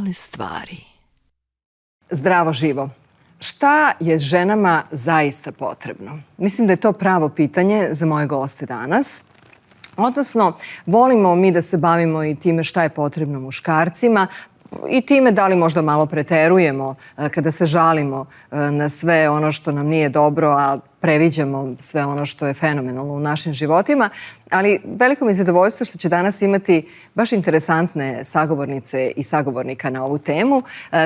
male stvari. Zdravo živo. Šta je ženama zaista potrebno? Mislim da je to pravo pitanje za moje goste danas. Odnosno, volimo mi da se bavimo i time šta je potrebno muškarcima i time da li možda malo preterujemo kada se žalimo na sve ono što nam nije dobro, a previđamo sve ono što je fenomenalno u našim životima. Ali veliko mi je zadovoljstvo što ću danas imati baš interesantne sagovornice i sagovornika na ovu temu.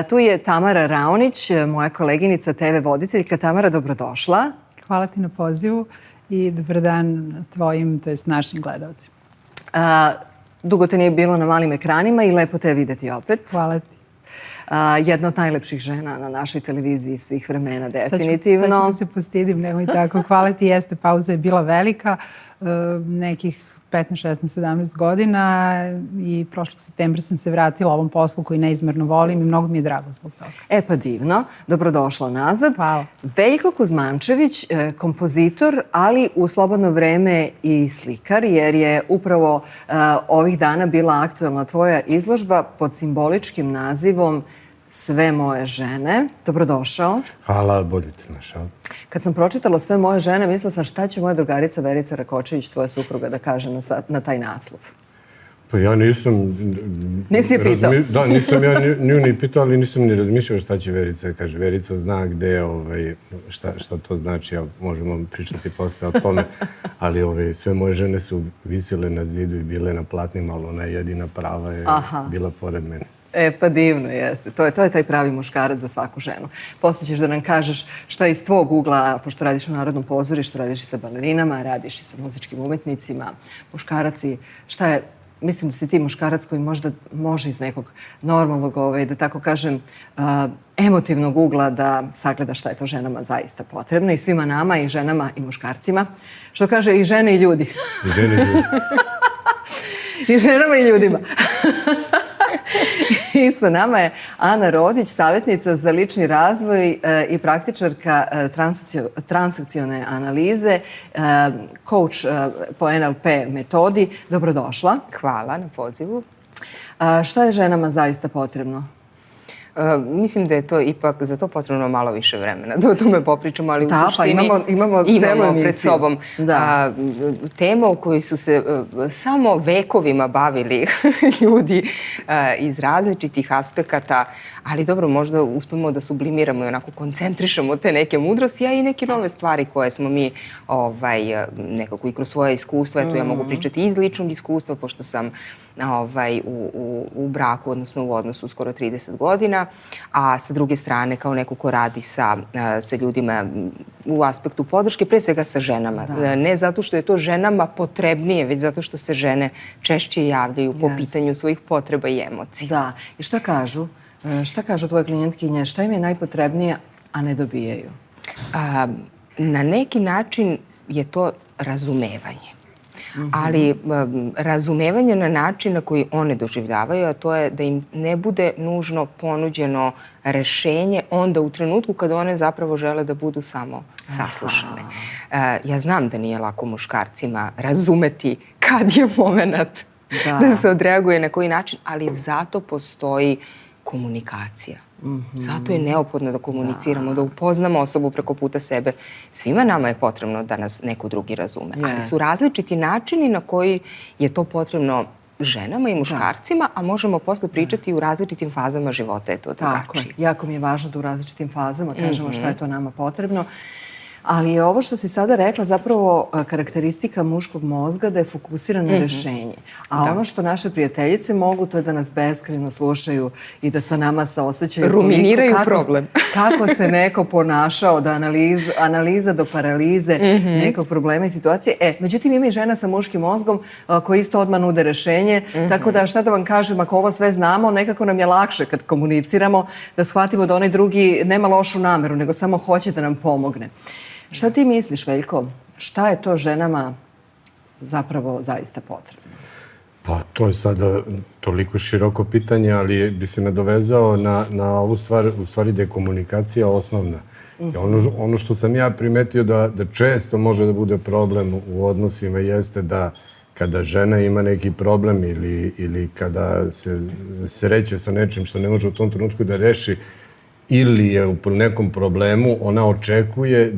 Tu je Tamara Raonić, moja koleginica, TV voditeljka. Tamara, dobrodošla. Hvala ti na pozivu i dobar dan tvojim, to jest našim gledalcima. Dugo te nije bilo na malim ekranima i lepo te je videti opet. Hvala ti. Jedna od najlepših žena na našoj televiziji svih vremena, definitivno. Sad ću da se postidim, nemoj tako. Hvala ti, jeste, pauza je bila velika, nekih 15, 16, 17 godina i prošlog septembra sam se vratila ovom poslu koji neizmerno volim i mnogo mi je drago zbog toga. E pa divno, dobrodošla nazad. Hvala. Veljko Kuzmančević, kompozitor, ali u slobodno vreme i slikar, jer je upravo ovih dana bila aktuelna tvoja izložba pod simboličkim nazivom Sve moje žene. Dobrodošao. Hvala, bolje te našao. Kad sam pročitala Sve moje žene, mislila sam šta će moja drugarica Verica Rakočević, tvoja supruga, da kaže na taj naslov. Pa ja nisam... Nisi je pitao? Da, nisam ja nju ni pitao, ali nisam ni razmišljao šta će Verica da kaže. Verica zna gde, šta to znači, a možemo pričati posle o tome. Ali sve moje žene su visile na zidu i bile na platnima, ali ona jedina prava je bila pored mene. E, pa divno jeste. To je taj pravi muškarac za svaku ženu. Poslije ćeš da nam kažeš šta iz tvog ugla, pošto radiš u Narodnom pozorištu, radiš i sa balerinama, radiš i sa muzičkim umetnicima, muškaraci, šta je, mislim da si ti muškarac koji možda može iz nekog normalnog, da tako kažem, emotivnog ugla da sagleda šta je to ženama zaista potrebno i svima nama, i ženama i muškarcima. Što kaže i žene i ljudi. I žene i ljudi. I ženama i ljudima. I sa nama je Ana Rodić, savjetnica za lični razvoj i praktičarka transakcione analize, coach po NLP metodi. Dobrodošla. Hvala na pozivu. Šta je ženama zaista potrebno? Mislim da je to ipak za to potrebno malo više vremena da o tome popričamo, ali u suštini imamo pred sobom tema u kojoj su se samo vekovima bavili ljudi iz različitih aspekata, ali dobro, možda uspemo da sublimiramo i onako koncentrišemo te neke mudrosti, a i neke nove stvari koje smo mi nekako i kroz svoje iskustva, eto ja mogu pričati iz ličnog iskustva, pošto sam u braku, odnosno u odnosu skoro 30 godina, a sa druge strane kao neko ko radi sa ljudima u aspektu podrške, pre svega sa ženama. Ne zato što je to ženama potrebnije, već zato što se žene češće javljaju po pitanju svojih potreba i emocija. Da. I šta kažu? Šta kažu tvoje klijentkinje? Šta im je najpotrebnije, a ne dobijaju? Na neki način je to razumevanje. Ali razumevanje na način na koji one doživljavaju, a to je da im ne bude nužno ponuđeno rešenje onda u trenutku kada one zapravo žele da budu samo saslušane. Ja znam da nije lako muškarcima razumeti kad je moment da se odreaguje na koji način, ali zato postoji komunikacija. Zato je neophodno da komuniciramo, da upoznamo osobu preko puta sebe. Svima nama je potrebno da nas neko drugi razume. Ali su različiti načini na koji je to potrebno ženama i muškarcima, a možemo posle pričati i u različitim fazama života je to drugačije. Tako je. Jako mi je važno da u različitim fazama kažemo šta je to nama potrebno. Ali je ovo što si sada rekla zapravo karakteristika muškog mozga da je fokusiran na rešenje. A ono što naše prijateljice mogu to je da nas beskrajno slušaju i da sa nama saosećaju. Ruminiraju problem. Kako se neko ponašao, da analiza do paralize nekog problema i situacije. Međutim, ima i žena sa muškim mozgom koji isto odmah nude rešenje. Tako da šta da vam kažem, ako ovo sve znamo, nekako nam je lakše kad komuniciramo da shvatimo da onaj drugi nema lošu nameru, nego samo hoće da nam pomogne. Šta ti misliš, Veljko? Šta je to ženama zapravo zaista potrebno? Pa to je sada toliko široko pitanje, ali bi se nadovezao na ovu stvar, u stvari da je komunikacija osnovna. Ono što sam ja primetio da često može da bude problem u odnosima jeste da kada žena ima neki problem ili kada se sreće sa nečim što ne može u tom trenutku da reši ili je u nekom problemu, ona očekuje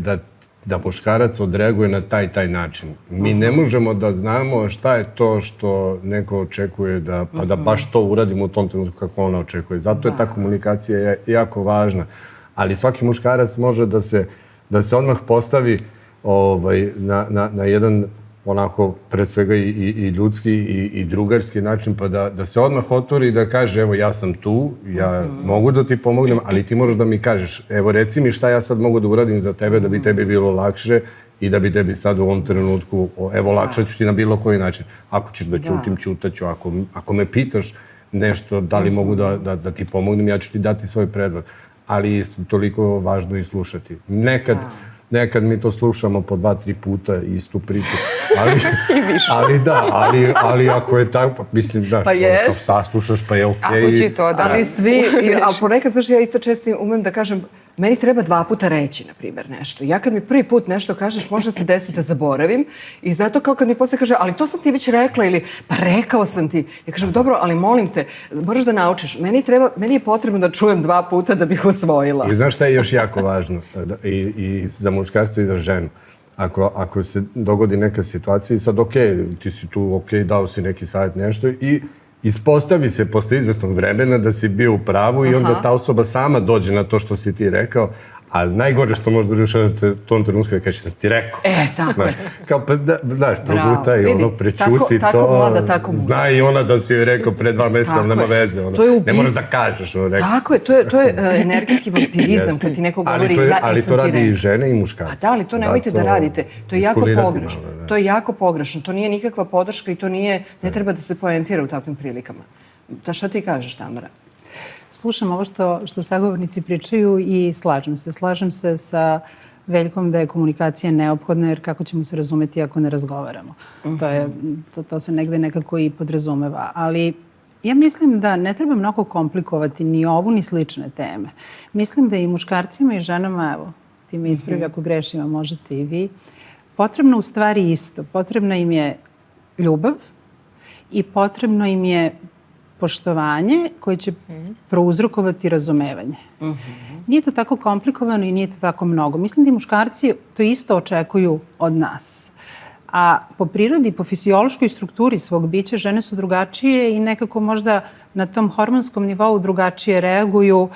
da muškarac odreaguje na taj način. Mi ne možemo da znamo šta je to što neko očekuje pa da baš to uradimo u tom trenutku kako ona očekuje. Zato je ta komunikacija jako važna. Ali svaki muškarac može da se odmah postavi na jedan onako pre svega i ljudski i drugarski način, pa da se odmah otvori i da kaže evo ja sam tu, ja mogu da ti pomognem, ali ti moraš da mi kažeš evo reci mi šta ja sad mogu da uradim za tebe da bi tebi bilo lakše i da bi tebi sad u ovom trenutku, evo lakše ću ti na bilo koji način. Ako ćeš da ćutim, ćutaću, ako me pitaš nešto da li mogu da ti pomognem, ja ću ti dati svoj predlog. Ali isto toliko važno i slušati. Nekad mi to slušamo po 2-3 puta istu priču, ali ako je tako, mislim, da, saslušaš pa je okej. Ako će to da... Ali svi, a ponekad, znaš, ja isto često umem da kažem, meni treba 2 puta reći, na primjer, nešto. Ja kad mi prvi put nešto kažeš, možda se desi da zaboravim i zato kao kad mi posle kaže, ali to sam ti već rekla ili pa rekao sam ti. Ja kažem, dobro, ali molim te, moraš da naučiš. Meni je potrebno da čujem 2 puta da bih usvojila. I znaš šta je još jako važno? I za muškarca i za ženu. Ako se dogodi neka situacija i sad ti si tu, dao si neki savjet nešto i ispostavi se posle izvesnog vremena da si bio u pravu i onda ta osoba sama dođe na to što si ti rekao, ali najgore što možda rješavate u tom trenutku je kaže sam ti rekao. Tako je. Kao pa, znaš, progutaj, prećuti to. Tako mlada, tako mlada. Zna i ona da si joj rekao pre 2 meseca, ali nema veze. Ne moraš da kažeš. Tako je, to je energetski vampirizam kad ti neko govori ja sam ti rekao. Ali to radi i žene i muškarci. Da, ali to nemojte da radite. To je jako pogrešno. To je jako pogrešno. To nije nikakva podrška i to ne treba da se poentira u takvim prilikama. Šta ti kažeš, Tamara? Slušam ovo što sagovornici pričaju i slažem se sa Veljkom da je komunikacija neophodna jer kako ćemo se razumeti ako ne razgovaramo. To se negde nekako i podrazumeva. Ali ja mislim da ne treba mnogo komplikovati ni ovu ni slične teme. Mislim da i muškarcima i ženama, evo, ti me ispravi ako grešim, a možete i vi, potrebno u stvari isto. Potrebna im je ljubav i potrebno im je poštovanje koje će prouzrokovati razumevanje. Nije to tako komplikovano i nije to tako mnogo. Mislim da i muškarci to isto očekuju od nas. A po prirodi, po fiziološkoj strukturi svog bića žene su drugačije i nekako možda na tom hormonskom nivou drugačije reaguju,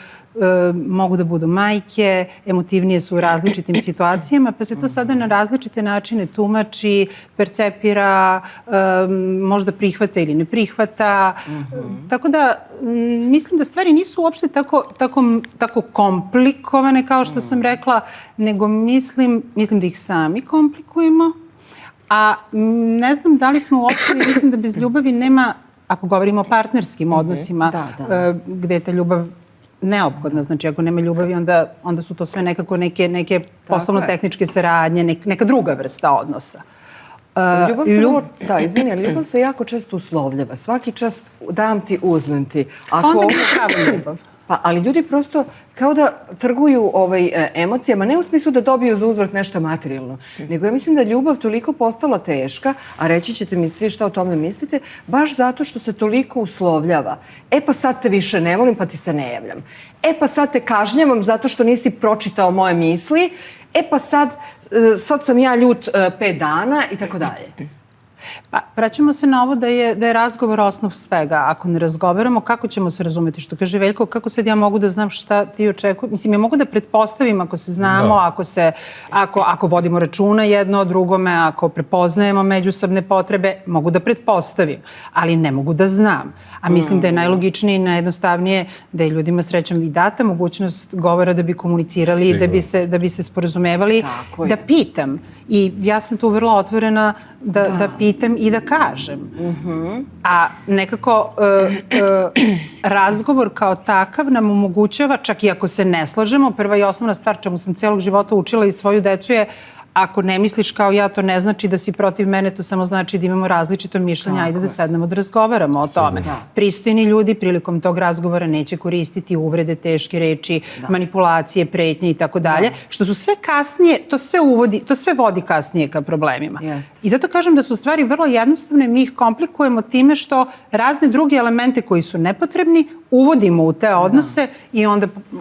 mogu da budu majke, emotivnije su u različitim situacijama, pa se to sada na različite načine tumači, percepira, možda prihvata ili ne prihvata. Tako da mislim da stvari nisu uopšte tako komplikovane kao što sam rekla, nego mislim da ih sami komplikujemo. A ne znam da li smo uopšte, mislim da bez ljubavi nema, ako govorimo o partnerskim odnosima, gde je ta ljubav neophodna. Znači, ako nema ljubavi, onda su to sve nekako neke poslovno-tehničke saradnje, neka druga vrsta odnosa. Ljubav se jako često uslovljava. Svaki čas dam ti, uzmem ti. Onda je prava ljubav. Ali ljudi prosto kao da trguju emocijama, ne u smislu da dobiju za uzvrat nešto materijalno, nego ja mislim da je ljubav toliko postala teška, a reći ćete mi svi šta o tome mislite, baš zato što se toliko uslovljava. Pa sad te više ne volim, pa ti se ne javljam. Pa sad te kažnjavam zato što nisi pročitao moje misli. Pa sad sam ja ljut 5 dana i tako dalje. Pa, vraćamo se na ovo da je razgovor osnov svega. Ako ne razgovaramo, kako ćemo se razumeti? Što kaže Veljko, kako sad ja mogu da znam šta ti očekuje? Mislim, ja mogu da pretpostavim ako se znamo, ako vodimo računa jedno o drugome, ako prepoznajemo međusobne potrebe, mogu da pretpostavim, ali ne mogu da znam. A mislim da je najlogičnije i najjednostavnije da je ljudima srećom i data mogućnost govora da bi komunicirali, da bi se sporazumevali, da pitam. I ja sam tu vrlo otvorena da pitam i da kažem. A nekako razgovor kao takav nam omogućava, čak i ako se ne slažemo, prva i osnovna stvar čemu sam celog života učila i svoju decu je ako ne misliš kao ja, to ne znači da si protiv mene, to samo znači da imamo različito mišljenje, ajde da sednemo da razgovaramo o tome. Pristojni ljudi prilikom tog razgovora neće koristiti uvrede, teške reči, manipulacije, pretnje i tako dalje, što su sve kasnije, to sve vodi kasnije ka problemima. I zato kažem da su stvari vrlo jednostavne, mi ih komplikujemo time što razne druge elemente koji su nepotrebni uvodimo u te odnose i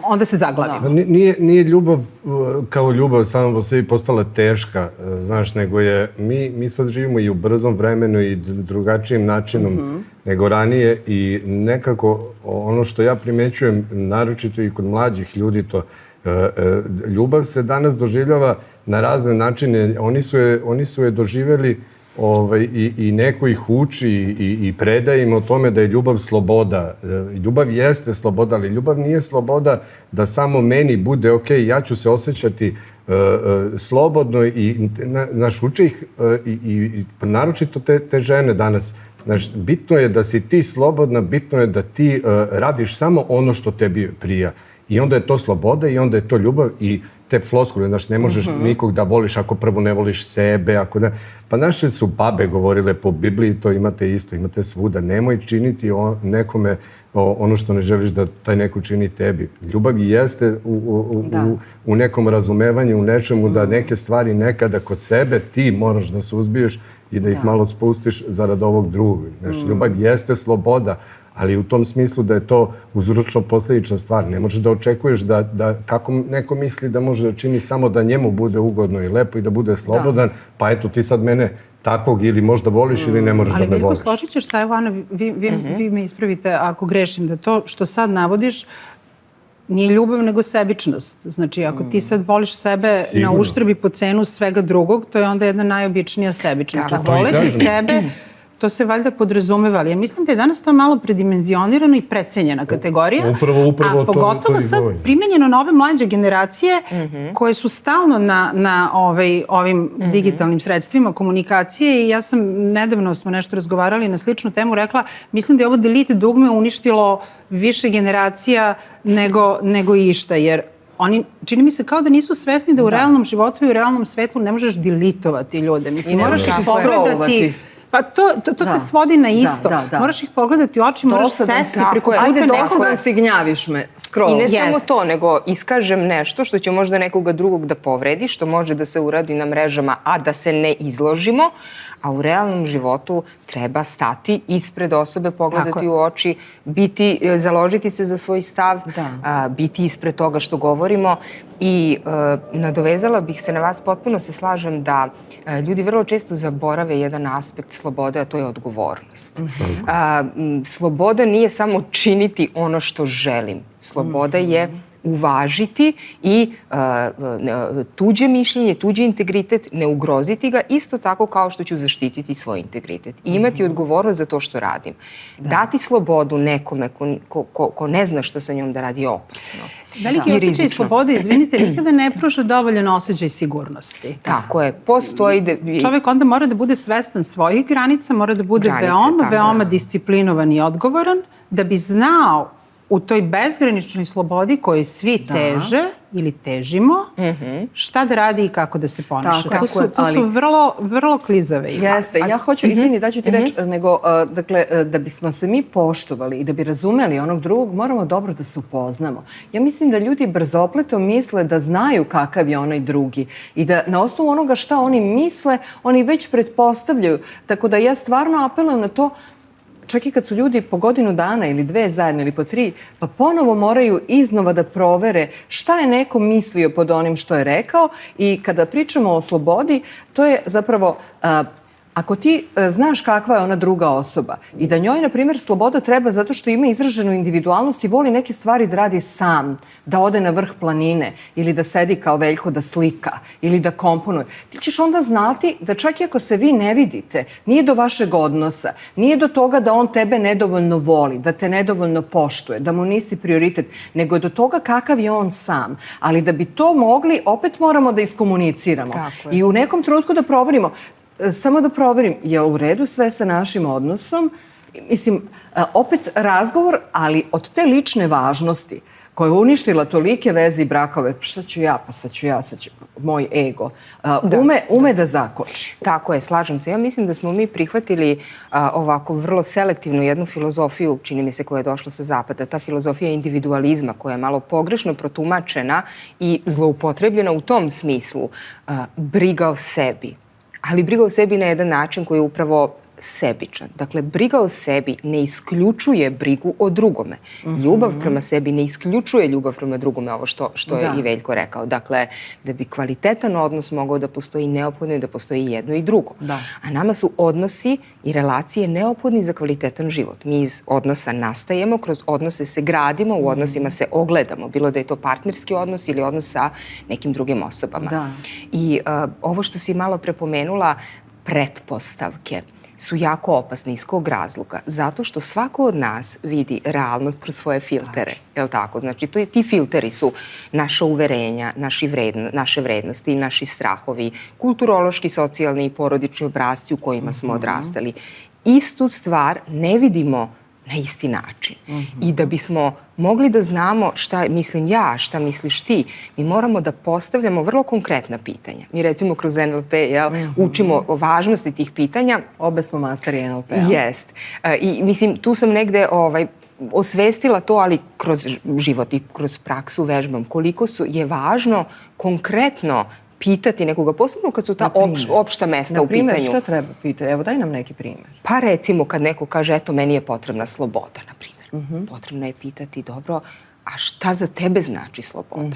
onda se zaglavimo. Nije ljubav kao ljubav samo po sebi postala teška, znaš, nego je, mi sad živimo i u brzom vremenu i drugačijim načinom nego ranije i nekako ono što ja primećujem, naročito i kod mlađih ljudi, to ljubav se danas doživljava na razne načine. Oni su je doživjeli i neko ih uči i predaje im o tome da je ljubav sloboda. Ljubav jeste sloboda, ali ljubav nije sloboda da samo meni bude ok, ja ću se osjećati slobodno i naš uče ih i naročito te žene danas. Znaš, bitno je da si ti slobodna, bitno je da ti radiš samo ono što tebi prija. I onda je to sloboda i onda je to ljubav i te floskule, znaš, ne možeš nikog da voliš ako prvo ne voliš sebe, ako ne... Pa naše su babe govorile po Bibliji, to imate isto, imate svuda. Nemoj činiti nekome ono što ne želiš da taj neko čini tebi. Ljubav jeste u nekom razumevanju, u nečemu da neke stvari nekada kod sebe ti moraš da suzbiješ i da ih malo spustiš zarad ovog drugog. Ljubav jeste sloboda, ali u tom smislu da je to uzročno-posledična stvar. Ne možeš da očekuješ da kako neko misli da može da čini samo da njemu bude ugodno i lepo i da bude slobodan, pa eto ti sad mene takvog ili možda voliš ili ne možeš da me voliš. Ali Veljko, složit ćeš sa, evo Ana, vi me ispravite ako grešim, da to što sad navodiš nije ljubav nego sebičnost. Znači, ako ti sad voliš sebe na uštrb i po cenu svega drugog, to je onda jedna najobičnija sebičnost. Voleti sebe, to se valjda podrazumeva, ali ja mislim da je danas to malo predimenzionirano i precenjena kategorija. Upravo a pogotovo sad primenjeno na ove mlađe generacije koje su stalno na ovim digitalnim sredstvima komunikacije i ja sam, nedavno smo nešto razgovarali na sličnu temu, rekla, mislim da je ovo delete dugme uništilo više generacija nego išta, jer oni, čini mi se kao da nisu svesni da u realnom životu i u realnom svetlu ne možeš deletovati ljude. Mislim, moraš ih pogledati. Pa to se svodi na isto. Moraš ih pogledati u oči, moraš sesti preko puta nekoga. Ajde, dosadan si, gnjaviš me, scroll. I ne samo to, nego iskažem nešto što će možda nekoga drugog da povredi, što može da se uradi na mrežama, a da se ne izložimo, a u realnom životu treba stati ispred osobe, pogledati u oči, založiti se za svoj stav, biti ispred toga što govorimo. I nadovezala bih se na vas, potpuno se slažem da ljudi vrlo često zaborave jedan aspekt slobode, a to je odgovornost. Sloboda nije samo činiti ono što želim. Sloboda je uvažiti i tuđe mišljenje, tuđi integritet, ne ugroziti ga, isto tako kao što ću zaštititi svoj integritet. I imati odgovornost za to što radim. Dati slobodu nekome ko ne zna šta sa njom da radi je opasno. Veliki osjećaj slobode, izvinite, nikada ne pruža dovoljan osjećaj sigurnosti. Tako je. Postoji... Čovjek onda mora da bude svestan svojih granica, mora da bude veoma disciplinovan i odgovoran, da bi znao u toj bezgraničnoj slobodi kojoj svi teže ili težimo, šta da radi i kako da se ponaša. To su vrlo klizave. Jeste. Ja hoću, izvini, daću ti reći, nego, dakle, da bismo se mi poštovali i da bi razumeli onog drugog, moramo dobro da se upoznamo. Ja mislim da ljudi brzopleto misle da znaju kakav je onaj drugi i da na osnovu onoga šta oni misle, oni već pretpostavljaju. Tako da ja stvarno apelujem na to, čak i kad su ljudi po godinu dana ili 2 zajedno ili po 3, pa ponovo moraju iznova da provere šta je neko mislio pod onim što je rekao i kada pričamo o slobodi, to je zapravo... Ako ti znaš kakva je ona druga osoba i da njoj, na primjer, sloboda treba zato što ima izraženu individualnost i voli neke stvari da radi sam, da ode na vrh planine ili da sedi kao Veljko da slika ili da komponuje, ti ćeš onda znati da čak i ako se vi ne vidite, nije do vašeg odnosa, nije do toga da on tebe nedovoljno voli, da te nedovoljno poštuje, da mu nisi prioritet, nego je do toga kakav je on sam. Ali da bi to mogli, opet moramo da iskomuniciramo. I u nekom trenutku da proverimo. Samo da proverim, je li u redu sve sa našim odnosom? Mislim, opet razgovor, ali od te lične važnosti koja je uništila tolike veze i brakove, šta ću ja, pa sad ću moj ego, ume da zakoči. Tako je, slažem se. Ja mislim da smo mi prihvatili ovako vrlo selektivnu jednu filozofiju, čini mi se, koja je došla sa zapada. Ta filozofija individualizma koja je malo pogrešno protumačena i zloupotrebljena u tom smislu. Briga o sebi. Ali briga o sebi na jedan način koji je upravo sebičan. Dakle, briga o sebi ne isključuje brigu o drugome. Ljubav prema sebi ne isključuje ljubav prema drugome, ovo što je i Veljko rekao. Dakle, da bi kvalitetan odnos mogao da postoji, neophodno je da postoji jedno i drugo. A nama su odnosi i relacije neophodni za kvalitetan život. Mi iz odnosa nastajemo, kroz odnose se gradimo, u odnosima se ogledamo, bilo da je to partnerski odnos ili odnos sa nekim drugim osobama. I ovo što si malo prepomenula, pretpostavke su jako opasne. Iz kog razloga? Zato što svako od nas vidi realnost kroz svoje filtere. Je li tako? Znači, ti filteri su naša uverenja, naše vrednosti, naši strahovi, kulturološki, socijalni i porodični obrasci u kojima smo odrastali. Istu stvar ne vidimo na isti način. I da bismo mogli da znamo šta mislim ja, šta misliš ti, mi moramo da postavljamo vrlo konkretna pitanja. Mi recimo kroz NLP učimo o važnosti tih pitanja. Obe smo masteri NLP-a. Jest. I mislim, tu sam negde osvestila to, ali kroz život i kroz praksu vežbam, koliko je važno konkretno pitati nekoga, posebno kad su ta opšta mesta u pitanju. Naprimjer, šta treba pitati? Evo, daj nam neki primjer. Pa recimo kad neko kaže, eto, meni je potrebna sloboda, na primjer. Potrebno je pitati, dobro, a šta za tebe znači sloboda?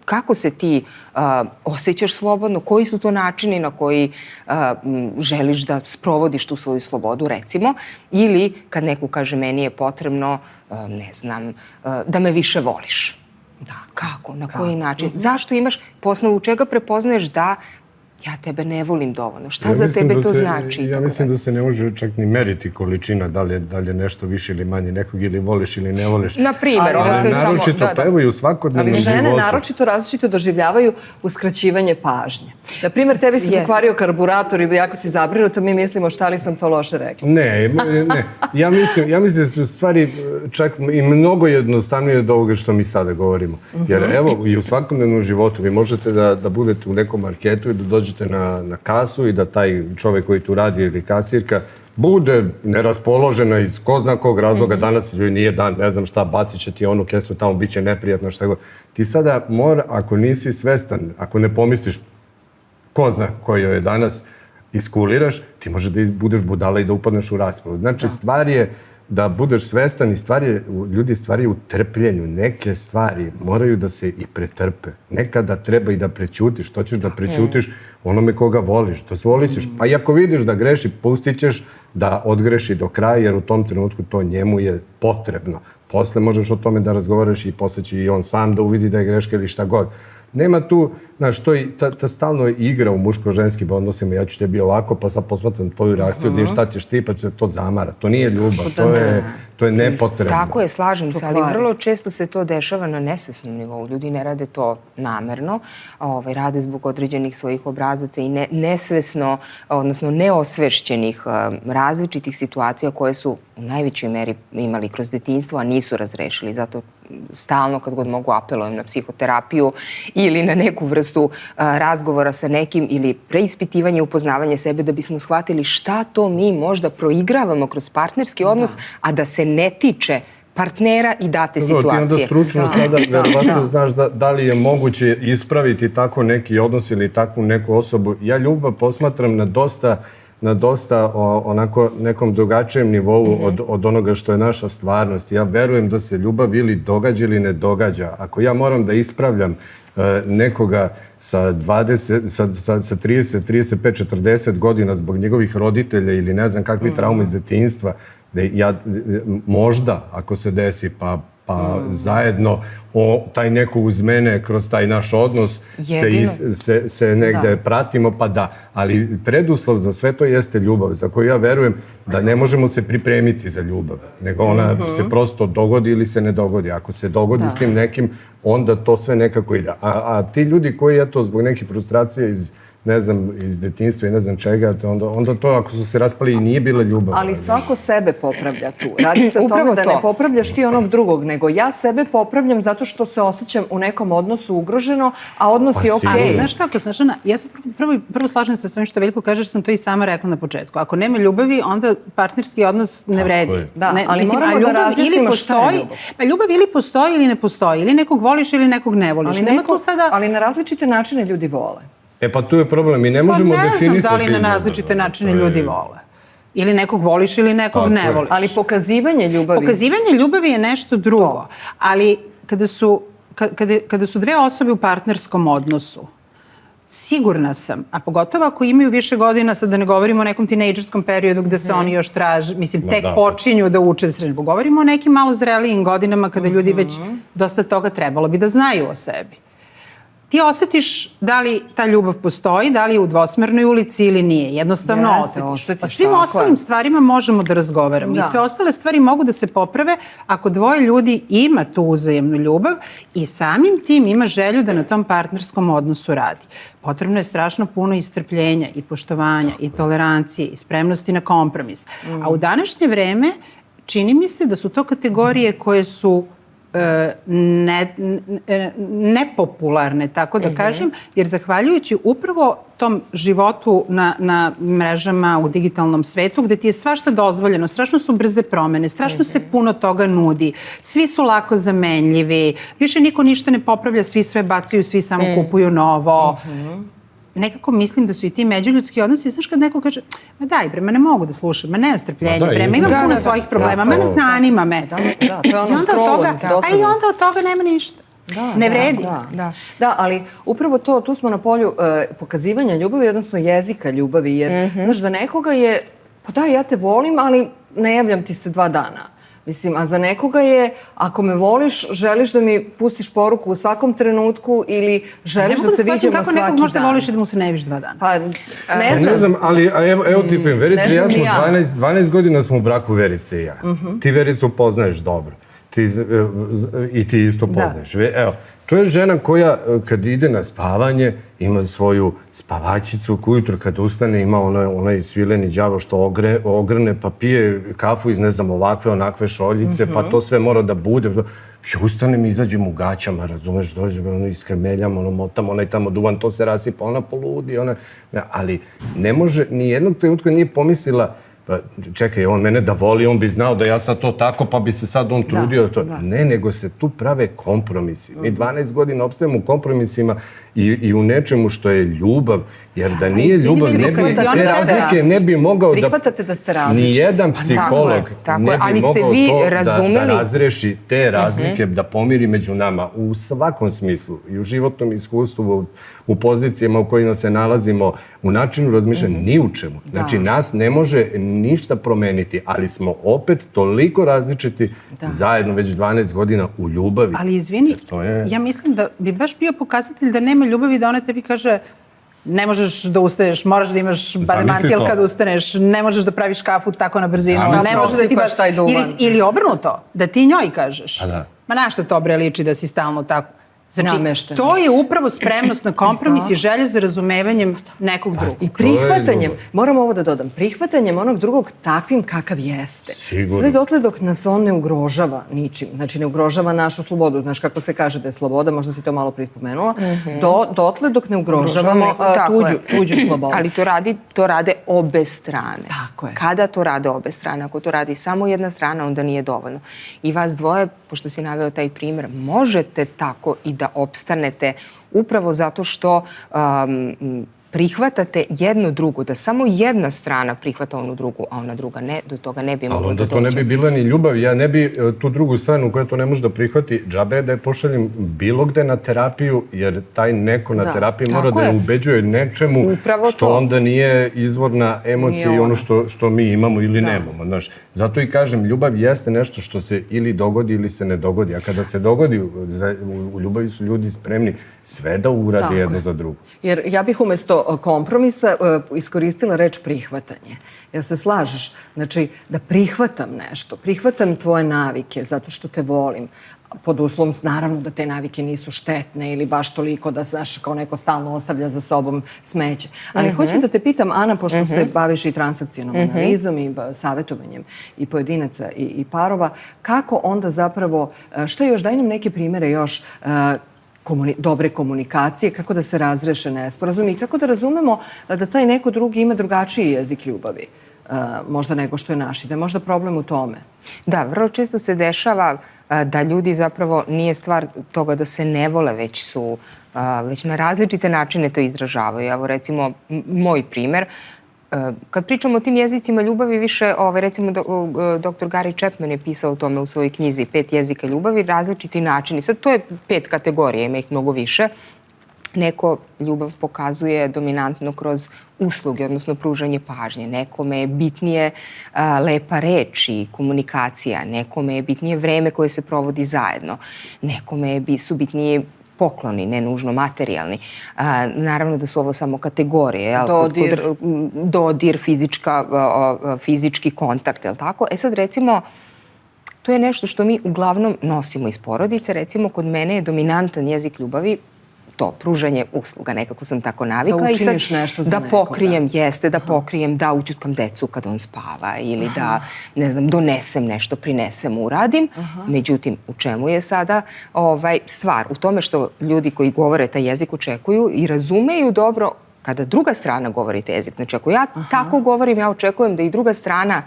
Kako se ti osjećaš slobodno? Koji su to načini na koji želiš da sprovodiš tu svoju slobodu, recimo? Ili kad neko kaže, meni je potrebno, ne znam, da me više voliš. Da, kako? Na koji način? Zašto imaš, po osnovu čega prepoznaješ da ja tebe ne volim dovoljno? Šta za tebe to znači? Ja mislim da se ne može čak ni meriti količina, da li je nešto više ili manje nekog, ili voliš ili ne voliš. Na primjer, ovo sam samo... Naročito, pa evo i u svakodnevnom životu. Ali žene naročito različito doživljavaju uskraćivanje pažnje. Na primjer, tebi se pokvario karburator i jako si zabrinuta, mi mislimo šta li sam to loše rekla. Ne. Ja mislim da su stvari čak i mnogo jednostavnije od ovoga što mi sada govorimo. Jer evo, i u svakodnevnom životu vi možete da budete u nekom marketu i da dođete na kasu i da taj čovjek koji tu radi ili kasirka bude neraspoložena iz ko zna kog razloga, danas joj nije dan, ne znam šta, bacit će ti onu kesu tamo, bit će neprijatno, šta god. Ti sada ako nisi svestan, ako ne pomisliš ko zna koji joj je danas, iskuliraš, ti može da budeš budala i da upadneš u raspravu. Znači, stvar je da budeš svestan i ljudi stvari u trpljenju. Neke stvari moraju da se i pretrpe. Nekada treba i da prećutiš. To ćeš da prećutiš onome koga voliš. Dozvolit ćeš. Pa i ako vidiš da greši, pustit ćeš da odgreši do kraja, jer u tom trenutku to njemu je potrebno. Posle možeš o tome da razgovaraš i posle će i on sam da uvidi da je greška ili šta god. Nema tu, znaš, ta stalno igra u muško-ženskim odnosima, ja ću tebi ovako, pa sad posmatram tvoju reakciju, da šta ćeš ti, pa će to zamara. To nije ljubav, to je nepotrebno. Tako je, slažem se, ali vrlo često se to dešava na nesvesnom nivou. Ljudi ne rade to namerno, rade zbog određenih svojih obrazaca i nesvesno, odnosno neosvešćenih različitih situacija koje su u najvećoj meri imali kroz detinjstvo, a nisu razrešili. Zato stalno kad god mogu apelujem na psihoterapiju ili na neku vrstu razgovora sa nekim ili preispitivanje, upoznavanje sebe da bismo shvatili šta to mi možda proigravamo kroz partnerski odnos, a da se ne tiče partnera i date situacije. Ti onda stručno sada verovatno znaš da li je moguće ispraviti tako neki odnos ili takvu neku osobu. Ja ljubav posmatram na dosta onako nekom drugačijem nivou od onoga što je naša stvarnost. Ja verujem da se ljubav ili događa ili ne događa. Ako ja moram da ispravljam nekoga sa 30, 35, 40 godina zbog njegovih roditelja ili ne znam kakvi trauma iz detinjstva, možda ako se desi pa zajedno taj neko uz mene kroz taj naš odnos se negde pratimo, pa da. Ali preduslov za sve to jeste ljubav, za koju ja verujem da ne možemo se pripremiti za ljubav, nego ona se prosto dogodi ili se ne dogodi. Ako se dogodi s tim nekim, onda to sve nekako ide. A ti ljudi koji, eto, zbog neke frustracije iz ne znam, iz detinjstva i ne znam čega, onda to ako su se raspali i nije bila ljubav. Ali svako sebe popravlja tu. Radi se o tome da ne popravljaš ti onog drugog, nego ja sebe popravljam zato što se osjećam u nekom odnosu ugroženo, a odnos je okej. Ali znaš kako, Snažana, ja se prvo slažem se s ovim što Veljko kaže, što sam to i sama rekla na početku. Ako nema ljubavi, onda partnerski odnos ne vredi. Da, ali moramo da razjasnimo šta je ljubav. Pa ljubav ili postoji ili ne postoji, ili nekog voliš ili nekog ne voliš. Ali na različite načine ljudi vole. Pa tu je problem, mi ne možemo definisati. Ne znam da li na različite načine ljudi vole. Ili nekog voliš ili nekog ne voliš. Ali pokazivanje ljubavi... Pokazivanje ljubavi je nešto drugo. Ali kada su dve osobe u partnerskom odnosu, sigurna sam, a pogotovo ako imaju više godina, sad da ne govorimo o nekom tinejdžerskom periodu gde se oni još traže, mislim, tek počinju da uče srednju. Govorimo o nekim malo zrelijim godinama kada ljudi već dosta toga trebalo bi da znaju o sebi. Ti osjetiš da li ta ljubav postoji, da li je u dvosmernoj ulici ili nije. Jednostavno osjetiš. O svim ostalim stvarima možemo da razgovaramo. I sve ostale stvari mogu da se poprave ako dvoje ljudi ima tu uzajemnu ljubav i samim tim ima želju da na tom partnerskom odnosu radi. Potrebno je strašno puno i strpljenja i poštovanja i tolerancije i spremnosti na kompromis. A u današnje vreme čini mi se da su to kategorije koje su nepopularne, tako da kažem, jer zahvaljujući upravo tom životu na mrežama u digitalnom svetu, gde ti je svašta dozvoljeno, strašno su brze promene, strašno se puno toga nudi, svi su lako zamenljivi, više niko ništa ne popravlja, svi sve bacaju, svi samo kupuju novo. Nekako mislim da su i ti međuljudski odnosi, znaš kad neko kaže, ma daj bre, ma ne mogu da slušam, ma nemam strpljenja, bre, ma imam puno svojih problema, ma ne zanima me. Da, to je ono scrolling, dosadnost. A i onda od toga nema ništa. Ne vredi. Da, ali upravo to, tu smo na polju pokazivanja ljubavi, odnosno jezika ljubavi, jer, znaš, za nekoga je, pa da, ja te volim, ali ne javljam ti se 2 dana. Mislim, a za nekoga je, ako me voliš, želiš da mi pustiš poruku u svakom trenutku ili želiš da se viđemo svaki dan. Kako nekog možda voliš i da mu se ne vidiš 2 dana? Pa, ne znam. Ne znam, ali evo ti pojim, Verica i ja smo 12 godina smo u braku, Verice i ja. Ti Vericu poznaješ dobro. I ti isto poznaješ. Evo, to je žena koja kad ide na spavanje ima svoju spavačicu koju ujutro kad ustane ima onaj svileni đavo što ogrne pa pije kafu iz ne znam ovakve onakve šoljice pa to sve mora da bude. Ustanem i izađem u gaćama, razumeš, dođem, iskrmeljam, motam, onaj tamo duvan, to se rasipa, ona poludi, ali ne može, nijednog trenutka nije pomislila čekaj, on mene da voli, on bi znao da ja sad to tako, pa bi se sad on trudio. Ne, nego se tu prave kompromisi. Mi 12 godina opstajemo u kompromisima i u nečemu što je ljubav, jer da nije ljubav, te razlike ne bi mogao da... Prihvatate da ste različiti. Nijedan psiholog ne bi mogao to da razreši te razlike, da pomiri među nama u svakom smislu, i u životnom iskustvu, u pozicijama u kojima se nalazimo, u načinu razmišljanja, ni u čemu. Znači, nas ne može ništa promeniti, ali smo opet toliko različiti zajedno već 12 godina u ljubavi. Ali izvini, ja mislim da bi baš bio pokazatelj da nema ljubavi, da ona tebi kaže ne možeš da ustaješ, moraš da imaš bademantil kad ustaneš, ne možeš da praviš kafu tako na brzinu, ne možeš da ti baš... Ili obrnuto, da ti njoj kažeš, ma na što to bre liči da si stalno tako. Znači, to je upravo spremnost na kompromis i želja za razumevanjem nekog drugog. I prihvatanjem, moram ovo da dodam, prihvatanjem onog drugog takvim kakav jeste. Sve dotle dok nas on ne ugrožava ničim. Znači, ne ugrožava našu slobodu. Znaš kako se kaže da je sloboda, možda si to malo prispomenula. Dotle dok ne ugrožavamo tuđu slobodu. Ali to rade obe strane. Tako je. Kada to rade obe strane? Ako to radi samo jedna strana, onda nije dovoljno. I vas dvoje, pošto si naveo taj primjer, možete tako i da opstanete upravo zato što prihvatate jednu drugu, da samo jedna strana prihvata onu drugu, a ona druga ne, do toga ne bi moglo da dođe. Ali onda to ne bi bila ni ljubav. Ja ne bi tu drugu stranu koja to ne može da prihvati, džabe da je pošaljem bilo gde na terapiju, jer taj neko na terapiji mora da je ubeđuje nečemu što onda nije izvorna emocija i ono što mi imamo ili nemamo. Zato i kažem, ljubav jeste nešto što se ili dogodi ili se ne dogodi. A kada se dogodi, u ljubavi su ljudi spremni sve da uradi jedno za drugo. Jer ja bih umjesto kompromisa iskoristila reč prihvatanje. Jel se slažeš? Znači, da prihvatam nešto, prihvatam tvoje navike zato što te volim, pod uslovom, naravno, da te navike nisu štetne ili baš toliko da, znaš, kao neko stalno ostavlja za sobom smeće. Ali hoću da te pitam, Ana, pošto se baviš i transakcionom analizom i savjetovanjem i pojedinaca i parova, kako onda zapravo, što još, daj nam neke primere još dobre komunikacije, kako da se razreše nesporazumi i kako da razumemo da taj neko drugi ima drugačiji jezik ljubavi, možda nego što je naš, i da je možda problem u tome. Da, vrlo često se dešava da ljudi zapravo nije stvar toga da se ne vole, već na različite načine to izražavaju. Evo recimo moj primer, kad pričamo o tim jezicima ljubavi, više, recimo, dr. Gary Chapman je pisao o tome u svojoj knjizi 5 jezika ljubavi, različiti načini. Sad, to je 5 kategorija, ima ih mnogo više. Neko ljubav pokazuje dominantno kroz usluge, odnosno pružanje pažnje. Nekome je bitnije lepa reč i komunikacija. Nekome je bitnije vreme koje se provodi zajedno. Nekome su bitniji pokloni, ne nužno materijalni. Naravno da su ovo samo kategorije. Dodir, fizički kontakt, je li tako? E sad, recimo, to je nešto što mi uglavnom nosimo iz porodice. Recimo, kod mene je dominantan jezik ljubavi to, pružanje usluga, nekako sam tako navikla. Da učiniš nešto za nekoga. Da pokrijem, da pokrijem, da ućutkam decu kad on spava ili da, ne znam, donesem nešto, prinesem, uradim. Međutim, u čemu je sada stvar? U tome što ljudi koji govore taj jezik očekuju i razumeju dobro kada druga strana govori taj jezik. Znači, ako ja tako govorim, ja očekujem da i druga strana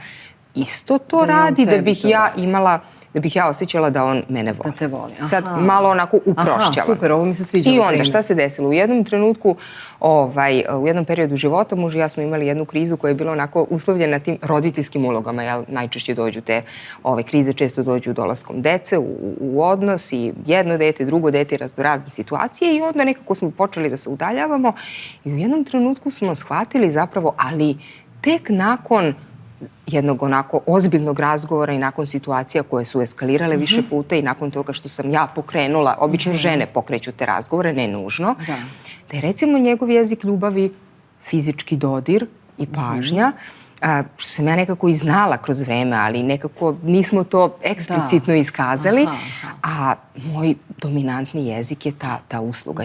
isto to radi, da bih ja imala, da bih ja osjećala da on mene voli. Da te voli. Sad malo onako uprošćavam. Aha, super, ovo mi se sviđa. I onda šta se desilo? U jednom trenutku, u jednom periodu života, muž i ja smo imali jednu krizu koja je bila onako uslovljena tim roditeljskim ulogama. Jel, najčešće dođu te krize, često dođu dolaskom dece u odnos i jedno dete, drugo dete, razne situacije i onda nekako smo počeli da se udaljavamo i u jednom trenutku smo shvatili zapravo, ali tek nakon jednog onako ozbiljnog razgovora i nakon situacija koje su eskalirale više puta i nakon toga što sam ja pokrenula, obično žene pokreću te razgovore, ne nužno, da je recimo njegov jezik ljubavi fizički dodir i pažnja, što sam ja nekako i znala kroz vreme, ali nekako nismo to eksplicitno iskazali, a moj dominantni jezik je ta usluga,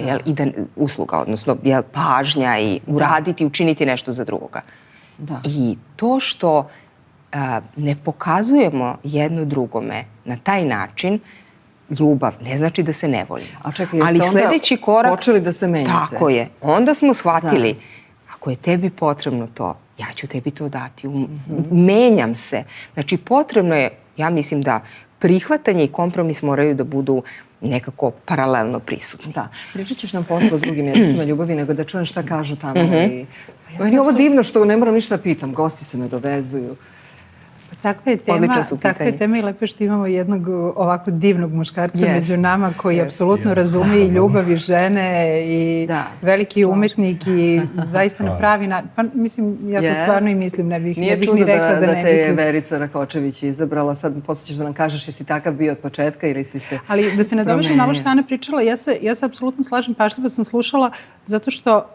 usluga, odnosno pažnja i uraditi, učiniti nešto za drugoga. I to što ne pokazujemo jedno drugome na taj način, ljubav, ne znači da se ne volimo. A čekaj, jeste onda počeli da se menjate? Tako je. Onda smo shvatili, ako je tebi potrebno to, ja ću tebi to dati. Menjam se. Znači, potrebno je, ja mislim da prihvatanje i kompromis moraju da budu nekako paralelno prisutni. Da. Pričat ćeš nam posle o drugim jezicima ljubavi, nego da čujem šta kažu tamo. Meni je ovo divno što ne moram ništa pitam. Gosti se ne dovezuju. Takva je tema i lepo što imamo jednog ovako divnog muškarca među nama koji apsolutno razume i ljubav i žene i veliki umetnik i zaista na pravi način. Pa mislim, ja to stvarno i mislim, ne bih ni rekla da ne mislim. Nije čudo da te je Verica Rakočević izabrala. Sad posle ćeš da nam kažeš jesi takav bio od početka ili si se promenio. Ali da se nadovežem na ovo što Ana pričala, ja se apsolutno slažem, pažljivo sam slušala zato što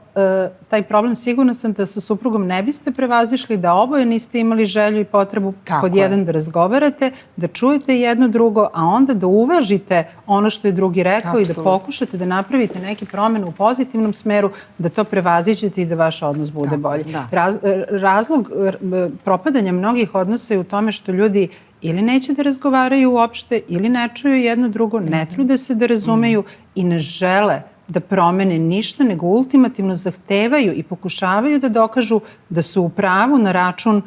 taj problem sigurna sam da sa suprugom ne biste prevazišli, da oboje niste imali želju i potrebu pod jedan da razgovarate, da čujete jedno drugo, a onda da uvažite ono što je drugi rekao i da pokušate da napravite neke promene u pozitivnom smeru, da to prevaziđete i da vaš odnos bude bolji. Razlog propadanja mnogih odnosa je u tome što ljudi ili neće da razgovaraju uopšte, ili ne čuju jedno drugo, ne trude se da razumeju i ne žele da promene ništa, nego ultimativno zahtevaju i pokušavaju da dokažu da su u pravu na račun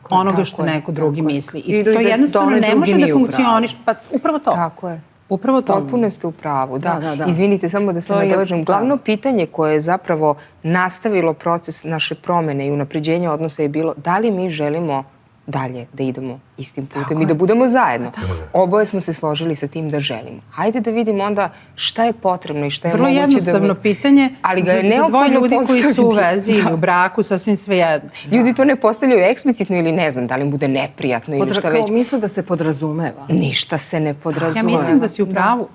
onoga što neko drugi misli. I to jednostavno ne može da funkcioniše. Pa upravo to. Tako je. Upravo to. Potpuno ste u pravu, da. Izvinite, samo da se nadovežem. Glavno pitanje koje je zapravo nastavilo proces naše promene i unapređenja odnosa je bilo da li mi želimo dalje da idemo istim putem i da budemo zajedno. Oboje smo se složili sa tim da želimo. Hajde da vidimo onda šta je potrebno i šta je moguće da... Vrlo jednostavno pitanje za dvoje ljudi koji su u vezi ili u braku, sasvim svejedno. Ljudi to ne postavljaju eksplicitno ili ne znam da li im bude neprijatno ili šta već. Kao misle da se podrazumeva. Ništa se ne podrazumeva. Ja mislim da si u pravu.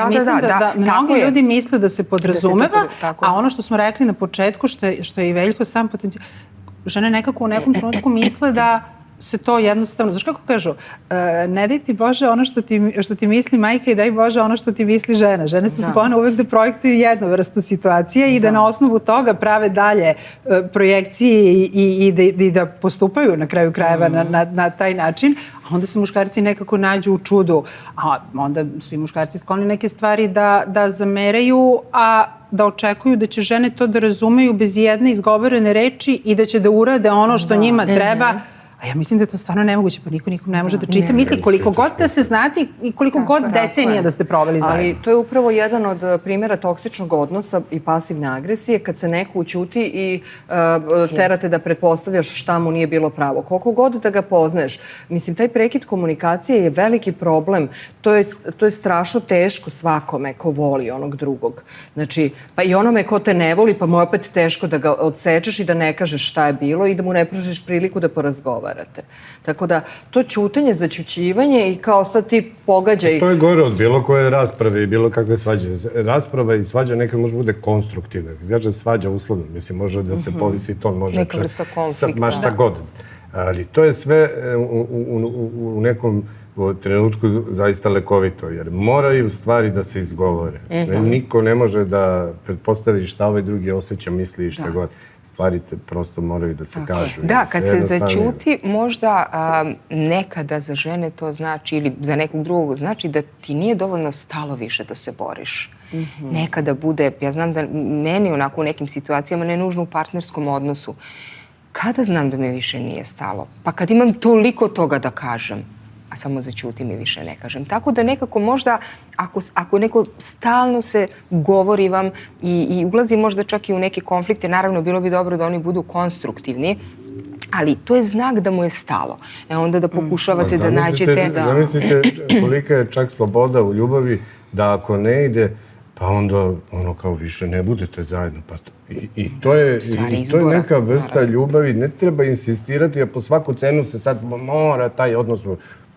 Mislim da mnogi ljudi misle da se podrazumeva, a ono što smo rekli na početku, što je i Veljko sam potencijal, žene nekako u nekom trenutku misle da se to jednostavno, znaš kako kažu, ne daj ti Bože ono što ti misli majka i daj Bože ono što ti misli žena. Žene su sklone uvek da projektuju jednu vrstu situacije i da na osnovu toga prave dalje projekcije i da postupaju na kraju krajeva na taj način, a onda se muškarci nekako nađu u čudu, a onda su i muškarci skloni neke stvari da zameraju, a da očekuju da će žene to da razumeju bez jedne izgovorene reči i da će da urade ono što njima treba. A ja mislim da je to stvarno nemoguće, pa niko nikom ne može da čita misli koliko god da se znate i koliko god decenija da ste proveli zajedno. Ali to je upravo jedan od primjera toksičnog odnosa i pasivne agresije, kad se neko ućuti i terate da pretpostavljaš šta mu nije bilo pravo. Koliko god da ga poznaješ. Mislim, taj prekid komunikacije je veliki problem. To je strašno teško svakome ko voli onog drugog. Znači, pa i onome ko te ne voli, pa mu je opet teško da ga odsečeš i da ne kažeš šta je bilo i da mu ne pružiš priliku da porazgovara. Tako da, to ćutenje, zaćućivanje i kao sad ti pogađaj... To je gore od bilo koje rasprave i bilo kakve svađe. Rasprava i svađa nekad može bude konstruktivna. Znači, svađa uslovno. Mislim, može da se povisi ton, može... Neka vrsta konflikta. Ma šta god. Ali to je sve u nekom trenutku zaista lekovito, jer moraju stvari da se izgovore. Niko ne može da pretpostavi šta ovaj drugi osjeća, misli i šta god. Stvari prosto moraju da se kažu. Da, kad se zaćuti, možda nekada za žene to znači, ili za nekog drugog, znači da ti nije dovoljno stalo više da se boriš. Nekada bude, ja znam da meni onako u nekim situacijama, ne nužno u partnerskom odnosu, kada znam da mi više nije stalo? Pa kad imam toliko toga da kažem, a samo zaćutim i više ne kažem. Tako da nekako možda, ako neko stalno se govori vam i ulazi možda čak i u neke konflikte, naravno bilo bi dobro da oni budu konstruktivni, ali to je znak da mu je stalo. Onda da pokušavate da nađete... Zamislite kolika je čak sloboda u ljubavi da ako ne ide, pa onda ono kao više ne budete zajedno. I to je neka vrsta ljubavi. Ne treba insistirati, a po svaku cenu se sad mora taj odnos...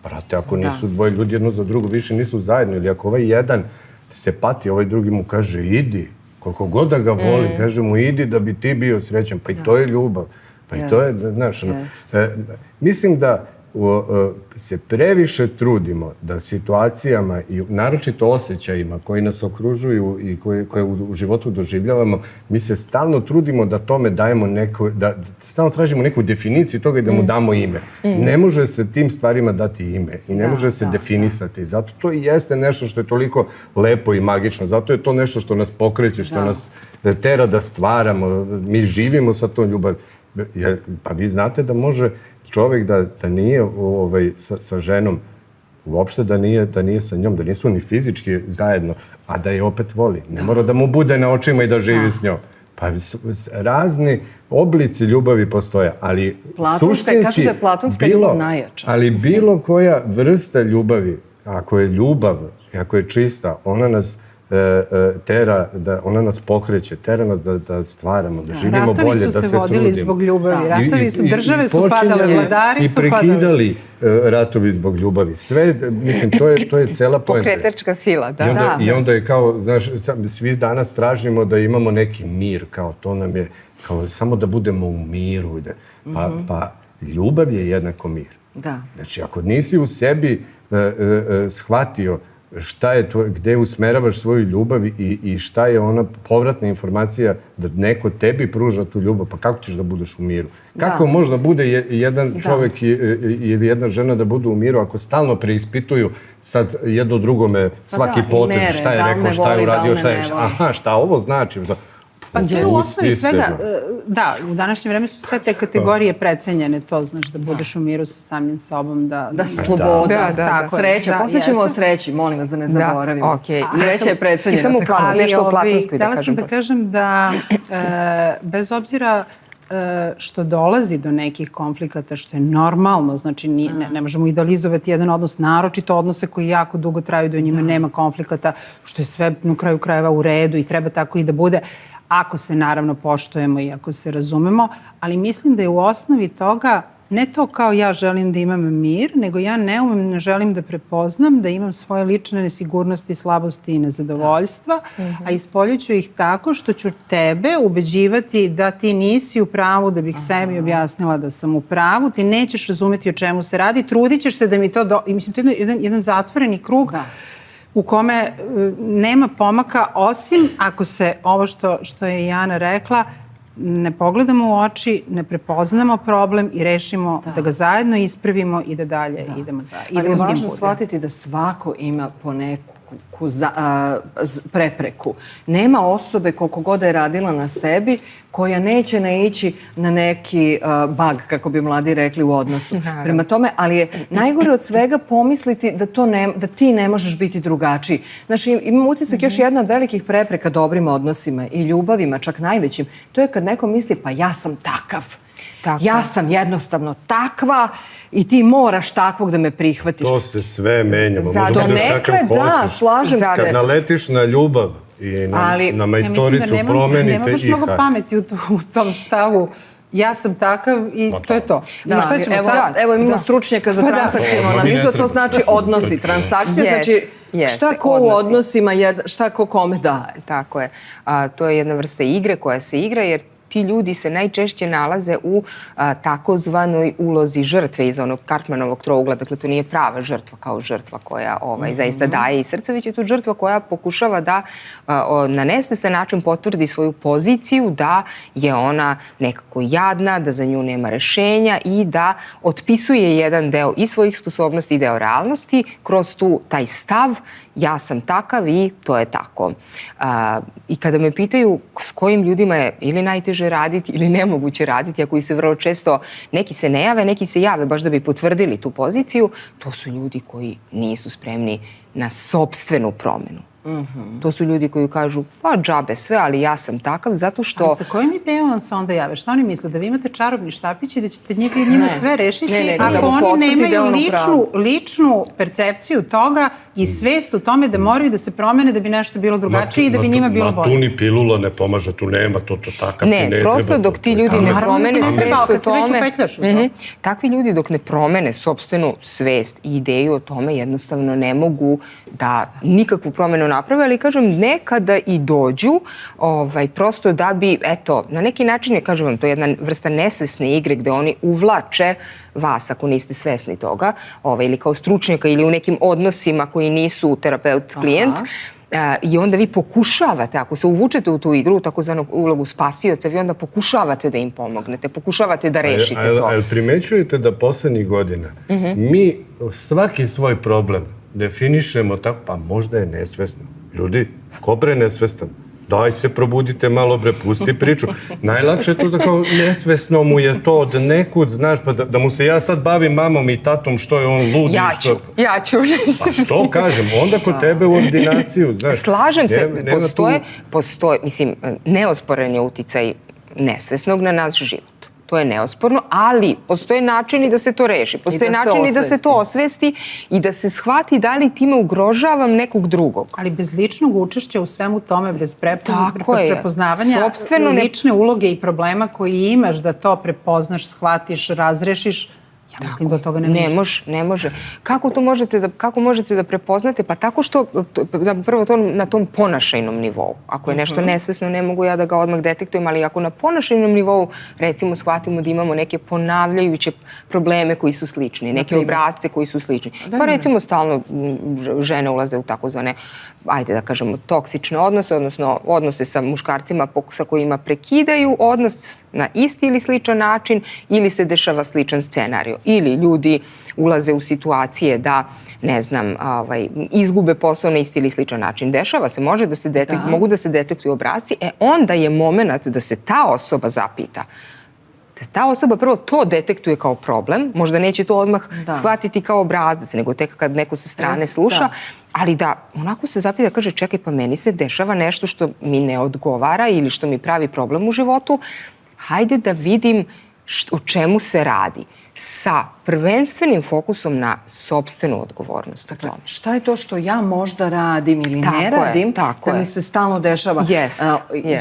Brate, ako nisu dvoje ljudi jedno za drugo, više nisu zajedno. Ili ako ovaj jedan se pati, ovaj drugi mu kaže idi. Koliko god da ga voli, kaže mu idi da bi ti bio srećan. Pa i to je ljubav. Pa i to je, znaš, mislim da se previše trudimo da situacijama i naročito osjećajima koji nas okružuju i koje u životu doživljavamo, mi se stalno trudimo da tome dajemo da stalno tražimo neku definiciju toga i da mu damo ime. Ne može se tim stvarima dati ime i ne može se definisati. Zato to i jeste nešto što je toliko lepo i magično. Zato je to nešto što nas pokreće, što nas tera da stvaramo. Mi živimo sa tom ljubav. Pa vi znate da može čovjek da nije sa ženom, uopšte da nije sa njom, da nisu ni fizički zajedno, a da je opet voli. Ne mora da mu bude na očima i da živi s njom. Pa razni oblici ljubavi postoje, ali suštinski... Kažu da je platonska ljubav najjača. Ali bilo koja vrsta ljubavi, ako je ljubav, ako je čista, ona nas tera, ona nas pokreće, tera nas da stvaramo, da živimo bolje, da se trudimo. Ratovi su se vodili zbog ljubavi, ratovi su, države su padale, vladari su padali. I prekidali ratovi zbog ljubavi. Sve, mislim, to je cela poenta. Pokretačka sila, da. I onda je kao, znaš, svi danas tražimo da imamo neki mir, kao to nam je, kao samo da budemo u miru. Pa ljubav je jednako mir. Znači, ako nisi u sebi shvatio šta je to, gde usmeravaš svoju ljubav i šta je ona povratna informacija da neko tebi pruža tu ljubav, pa kako ćeš da budeš u miru? Kako možda bude jedan čovjek ili jedna žena da budu u miru ako stalno preispituju sad jedno drugome svaki potez, šta je rekao, šta je uradio, šta ovo znači? Pa to je u osnovi svega, da, u današnjem vremenu su sve te kategorije precenjene, to znaš, da budeš u miru sa samim sobom, da sloboda, sreća. Posle ćemo o sreći, molim vas da ne zaboravimo. Sreća je precenjena. I samo nešto o platonskoj da kažem. Htjela sam da kažem da bez obzira što dolazi do nekih konflikata, što je normalno, znači ne možemo idealizovati jedan odnos, naročito odnose koji jako dugo traju, da u njima nema konflikata, što je sve na kraju krajeva u redu i treba tako i da bude, ako se naravno poštujemo i ako se razumemo, ali mislim da je u osnovi toga ne to kao ja želim da imam mir, nego ja ne želim da prepoznam da imam svoje lične nesigurnosti, slabosti i nezadovoljstva, a ispoljuću ih tako što ću tebe ubeđivati da ti nisi u pravu, da bih sebi objasnila da sam u pravu, ti nećeš razumeti o čemu se radi, trudit ćeš se da mi to... Mislim, to je jedan zatvoreni krug u kome nema pomaka, osim ako se ovo što je Jana rekla, ne pogledamo u oči, ne prepoznamo problem i rešimo da ga zajedno ispravimo i da dalje idemo zajedno. Ali je važno shvatiti da svako ima po neku prepreku. Nema osobe koliko god je radila na sebi koja neće naići na neki bug, kako bi mladi rekli, u odnosu. Prema tome, ali je najgore od svega pomisliti da ti ne možeš biti drugačiji. Znači, imam utisak još jedna od velikih prepreka dobrim odnosima i ljubavima, čak najvećim, to je kad neko misli pa ja sam takav. Ja sam jednostavno takva i ti moraš takvog da me prihvatiš. To se sve menja. Donekle da, slažem se. Kad naletiš na ljubav i na majstoricu, promenite ih. Nema baš mnogo pameti u tom stavu. Ja sam takav i to je to. Evo imamo stručnjaka za transakcijnu analizu, to znači odnosi. Transakcija znači šta ko u odnosima, šta ko kome daje. Tako je. To je jedna vrsta igre koja se igra jer ti ljudi se najčešće nalaze u takozvanoj ulozi žrtve iz onog Karpmanovog trougla. Dakle, to nije prava žrtva kao žrtva koja zaista daje iz srca, već je to žrtva koja pokušava da na nesvestan način potvrdi svoju poziciju, da je ona nekako jadna, da za nju nema rešenja i da otpisuje jedan deo i svojih sposobnosti i deo realnosti kroz taj stav ja sam takav i to je tako. I kada me pitaju s kojim ljudima je ili najteže raditi ili nemoguće raditi, a koji se vrlo često, neki se ne jave, neki se jave baš da bi potvrdili tu poziciju, to su ljudi koji nisu spremni na sopstvenu promenu. To su ljudi koji kažu, pa džabe sve, ali ja sam takav, zato što... Ali sa kojim idejom se onda jave? Šta oni misle? Da vi imate čarobni štapić i da ćete njima sve rešiti? Ako oni nemaju ličnu percepciju toga i svest u tome da moraju da se promene da bi nešto bilo drugačije i da bi njima bilo bolje. Ma tu ni pilula ne pomaže, tu nema, to takav ti ne treba. Ne, prosto dok ti ljudi ne promene svest o tome... Takvi ljudi dok ne promene sopstvenu svest i ideju o tome jednostavno ne mogu da nikakvu promenu naprave, ali kažem, nekada i dođu, prosto da bi, eto, na neki način je, kažem vam, to je jedna vrsta nesvesne igre gde oni uvlače vas, ako niste svesni toga, ili kao stručnjaka ili u nekim odnosima koji nisu terapeut-klijent, i onda vi pokušavate, ako se uvučete u tu igru, u takozvanu ulogu spasioca, vi onda pokušavate da im pomognete, pokušavate da rešite to. Ali primećujete da poslednjih godina mi svaki svoj problem definišemo tako, pa možda je nesvesno. Ljudi, ko bre nesvestan? Daj se, probudite malo, bre, pusti priču. Najlakše je to da kao nesvesno mu je to od nekud, znaš, pa da mu se ja sad bavim mamom i tatom što je on lud. Ja ću. Pa što kažem, onda kod tebe u ordinaciju, znaš. Slažem se, postoje, mislim, neosporen je uticaj nesvesnog na naš život. To je neosporno, ali postoje načini da se to reši. Postoje načini da se to osvesti i da se shvati da li time ugrožavam nekog drugog. Ali bez ličnog učešća u svemu tome, bez prepoznavanja lične uloge i problema koji imaš da to prepoznaš, shvatiš, razrešiš, ja mislim da od toga ne može. Kako možete da prepoznate? Pa tako što, prvo to na tom ponašajnom nivou. Ako je nešto nesvesno, ne mogu ja da ga odmah detektujem, ali ako na ponašajnom nivou, recimo, shvatimo da imamo neke ponavljajuće probleme koji su slični, neke obrazce koji su slični. Pa recimo, stalno žene ulaze u takozvane, ajde da kažemo, toksične odnose, odnosno odnose sa muškarcima sa kojima prekidaju odnos na isti ili sličan način ili se dešava sličan scenarij. Ili ljudi ulaze u situacije da, ne znam, izgube posao na isti ili sličan način. Dešava se, mogu da se detektuju obrazci, onda je moment da se ta osoba zapita. Da ta osoba prvo to detektuje kao problem, možda neće to odmah shvatiti kao obrazac, nego tek kad neko sa strane sluša, ali da onako se zapita, kaže, čekaj, pa meni se dešava nešto što mi ne odgovara ili što mi pravi problem u životu, hajde da vidim o čemu se radi, sa prvenstvenim fokusom na sopstvenu odgovornost. Dakle, šta je to što ja možda radim ili ne radim, da mi se stalno dešava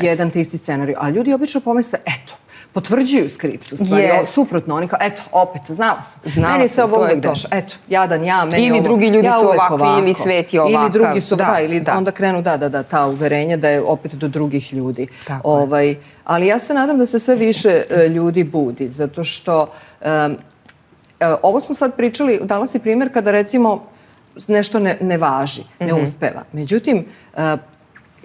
jedan te isti scenarij. A ljudi obično pomisle, eto, potvrđuju skript, u stvari, suprotno, oni kao, eto, opet, znala sam. Meni je se ovo uvek došlo, eto, jadan ja, meni ili ovo, drugi ljudi ja su uvek ovakvi, ili svet je ovakav. Ili drugi su, ili onda krenu, ta uverenja da je opet do drugih ljudi. Ali ja se nadam da se sve više ljudi budi, zato što ovo smo sad pričali, dala si primjer kada recimo nešto ne važi, ne uspeva. Međutim,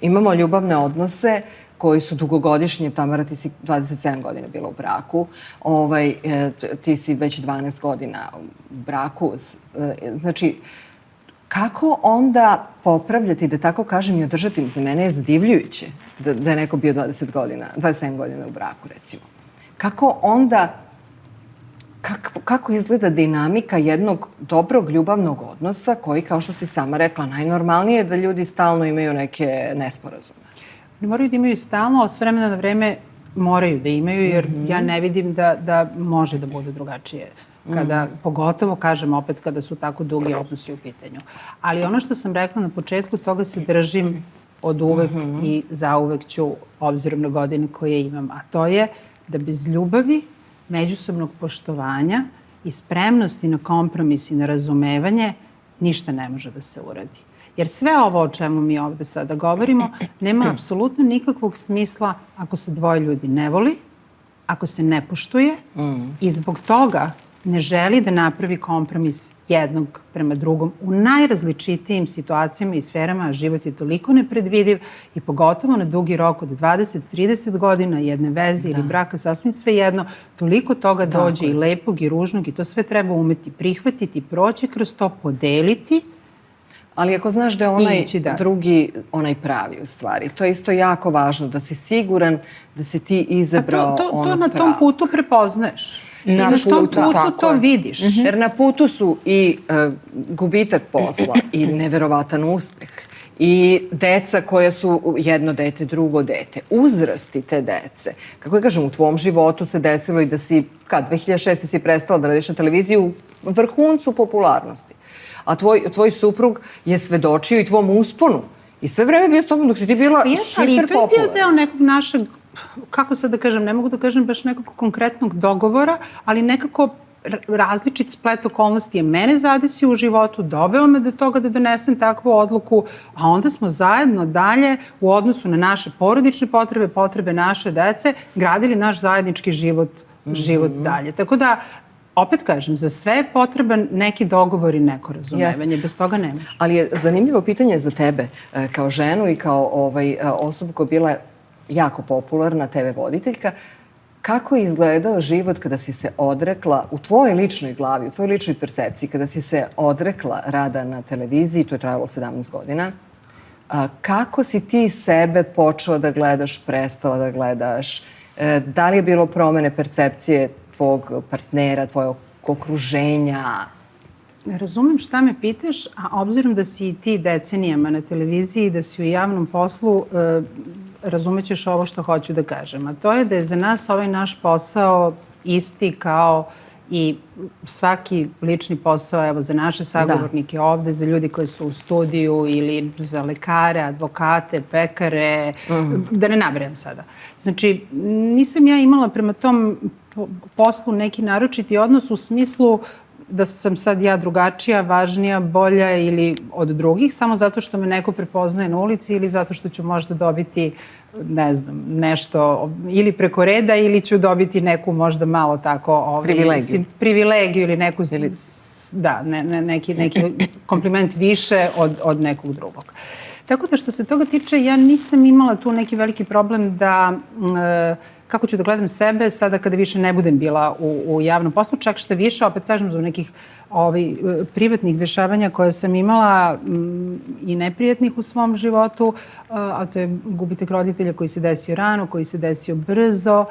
imamo ljubavne odnose koji su dugogodišnji. Tamara, ti si 27 godina bila u braku, ti si već 12 godina u braku. Znači, kako onda popravljati, da tako kažem, i održati? Za mene je zadivljujuće da je neko bio 27 godina u braku, recimo. Kako onda, kako izgleda dinamika jednog dobrog ljubavnog odnosa koji, kao što si sama rekla, najnormalnije je da ljudi stalno imaju neke nesporazume? Ne moraju da imaju stalno, ali s vremena na vreme moraju da imaju, jer ja ne vidim da može da bude drugačije. Pogotovo, kažem opet, kada su tako dugi odnosi u pitanju. Ali ono što sam rekla na početku, toga se držim od uvek i zauvek ću, obzirom na godine koje imam. A to je da bez ljubavi, međusobnog poštovanja i spremnosti na kompromis i na razumevanje ništa ne može da se uradi. Jer sve ovo o čemu mi ovde sada govorimo nema apsolutno nikakvog smisla ako se dvoje ljudi ne voli, ako se ne poštuje i zbog toga ne želi da napravi kompromis jednog prema drugom u najrazličitijim situacijama i sferama, a život je toliko nepredvidiv i pogotovo na dugi rok od 20-30 godina jedne veze ili braka, sasvim svejedno, toliko toga dođe i lepog i ružnog i to sve treba umeti prihvatiti, proći kroz to, podeliti. Ali ako znaš da je onaj drugi, onaj pravi u stvari, to je isto jako važno, da si siguran da si ti izabrao ono pravo. To na tom putu prepoznaješ. Ti na tom putu to vidiš. Jer na putu su i gubitak posla i neverovatan uspeh i deca koja su jedno dete, drugo dete, uzrasti te dece. Kako ja kažem, u tvom životu se desilo i da si, 2006. si prestala da radiš na televiziji u vrhuncu popularnosti. A tvoj suprug je svedočio i tvom usponu. I sve vreme bio s tobom dok si ti bila hiper popularna. To je bio deo nekog našeg, kako sad da kažem, ne mogu da kažem baš nekog konkretnog dogovora, ali nekako različit splet okolnosti je mene zadesio u životu, doveo me do toga da donesem takvu odluku, a onda smo zajedno dalje u odnosu na naše porodične potrebe, potrebe naše dece, gradili naš zajednički život dalje. Tako da, opet kažem, za sve je potreban neki dogovor i neko razumevanje. Bez toga ne može. Ali je zanimljivo pitanje za tebe, kao ženu i kao osobu koja je bila jako popularna TV voditeljka. Kako je izgledao život kada si se odrekla, u tvojoj ličnoj glavi, u tvojoj ličnoj percepciji, kada si se odrekla rada na televiziji, to je trajalo 17 godina, kako si ti sebe počela da gledaš, prestala da gledaš? Da li je bilo promene percepcije tvog partnera, tvojeg okruženja? Razumem šta me pitaš, a obzirom da si i ti decenijama na televiziji i da si u javnom poslu, razumećeš ovo što hoću da kažem. A to je da je za nas ovaj naš posao isti kao i svaki lični posao, evo, za naše sagovornike ovde, za ljudi koji su u studiju ili za lekare, advokate, pekare, da ne nabrajam sada. Znači, nisam ja imala prema tom poslu neki naročiti odnos u smislu da sam sad ja drugačija, važnija, bolja ili od drugih, samo zato što me neko prepoznaje na ulici ili zato što ću možda dobiti, ne znam, nešto ili preko reda ili ću dobiti neku možda malo tako... Privilegiju ili neku... Da, neki kompliment više od nekog drugog. Tako da što se toga tiče, ja nisam imala tu neki veliki problem da... Kako ću da gledam sebe sada kada više ne budem bila u javnom poslu, čak što više, opet kažem, zbog nekih privatnih dešavanja koje sam imala i neprijatnih u svom životu, a to je gubitak roditelja koji se desio rano, koji se desio brzo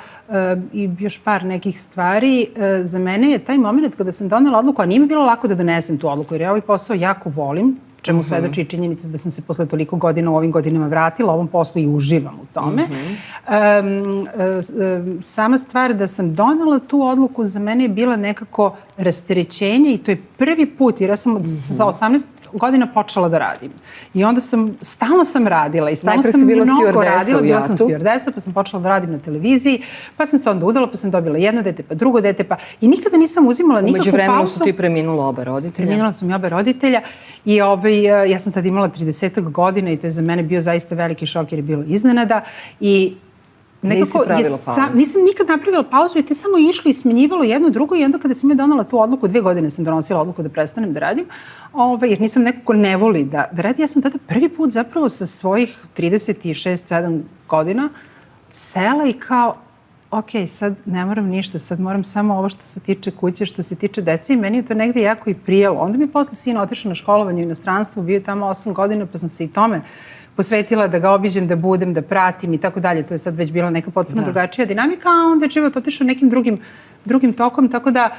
i još par nekih stvari. Za mene je taj moment kada sam donela odluku, a nije mi bilo lako da donesem tu odluku, jer ja ovaj posao jako volim, čemu svedoči činjenica da sam se posle toliko godina u ovim godinama vratila ovom poslu i uživam u tome. Sama stvar da sam donela tu odluku za mene je bila nekako rasterećenje i to je prvi put, jer ja sam sa godina počela da radim. I onda stalno sam radila i stalno sam mnogo radila. Bila sam stewardesa, pa sam počela da radim na televiziji, pa sam se onda udala, pa sam dobila jedno dete, pa drugo dete, pa i nikada nisam uzimala nikakvu pauzu. Umeđu vremenu su ti preminula oba roditelja? Preminula su mi oba roditelja i ja sam tad imala 30 godina i to je za mene bio zaista veliki šok jer je bilo iznenada i nekako nisam nikad napravila pauzu i te samo išlo i smenjivalo jedno drugo i onda kada sam je donala tu odluku, 2 godine sam donosila odluku da prestanem da radim, jer nisam neko ko ne voli da radi. Ja sam tada prvi put zapravo sa svojih 36-7 godina sela i kao, ok, sad ne moram ništa, sad moram samo ovo što se tiče kuće, što se tiče dece i meni je to negde jako i prijelo. Onda mi je posle sin otišao na školovanje u inostranstvu, bio je tamo 8 godina pa sam se i tome posvetila da ga obiđem, da budem, da pratim i tako dalje. To je sad već bila neka potpuno drugačija dinamika, a onda je život otišao nekim drugim tokom, tako da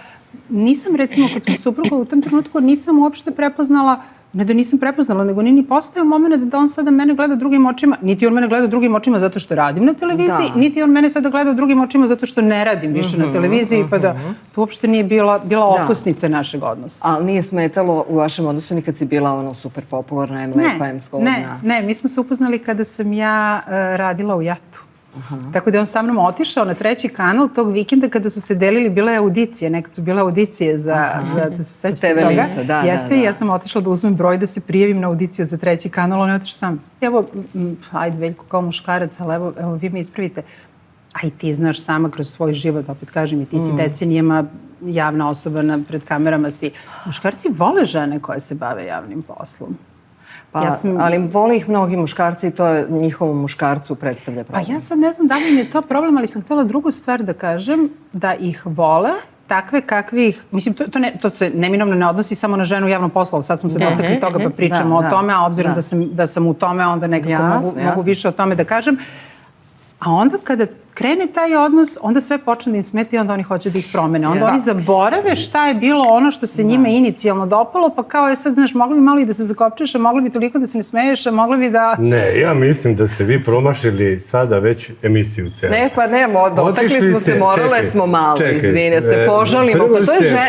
nisam, recimo, kad smo supruga u tom trenutku, nisam uopšte prepoznala, ne da nisam prepoznala, nego nije ni postao moment da on sada mene gleda drugim očima, niti on mene gleda drugim očima zato što radim na televiziji, niti on mene sada gleda drugim očima zato što ne radim više na televiziji, pa da to uopšte nije bila okosnica našeg odnosa. Ali nije smetalo u vašem odnosu nikad si bila ono super popularna, lepa, zgodna? Ne, mi smo se upoznali kada sam ja radila u JAT-u. Tako da je on sa mnom otišao na 3. kanal tog vikenda kada su se delili, bile audicije, nekad su bile audicije da se sećate toga. Jeste, i ja sam otišla da uzmem broj da se prijavim na audiciju za 3. kanal, on je otišao sam. Evo, ajde Veljko kao muškarac, ali evo vi me ispravite. A i ti znaš sama kroz svoj život, opet kažem, i ti si decenijama javna osoba, pred kamerama si. Muškarci vole žene koje se bave javnim poslom. Ali vole ih mnogi muškarci i to je njihovom muškarcu predstavlja problem. Pa ja sad ne znam da li mi je to problem, ali sam htjela drugu stvar da kažem, da ih vole takve kakvih, mislim, to se neminovno ne odnosi samo na ženu u javnom poslu, ali sad smo se dotakli toga pa pričamo o tome, a obzirom da sam u tome, onda nekako mogu više o tome da kažem. A onda kada krene taj odnos, onda sve počne da im smeti i onda oni hoće da ih promene. Onda oni zaborave šta je bilo ono što se njima inicijalno dopalo, pa kao je sad, znaš, mogli bi malo i da se zakopčeš, a mogli bi toliko da se ne smeješ, a mogli bi da... Ne, ja mislim da ste vi promašili sada već emisiju celu. Ne, pa ne, dotakli smo se, morale smo malo, izvine, se požalimo.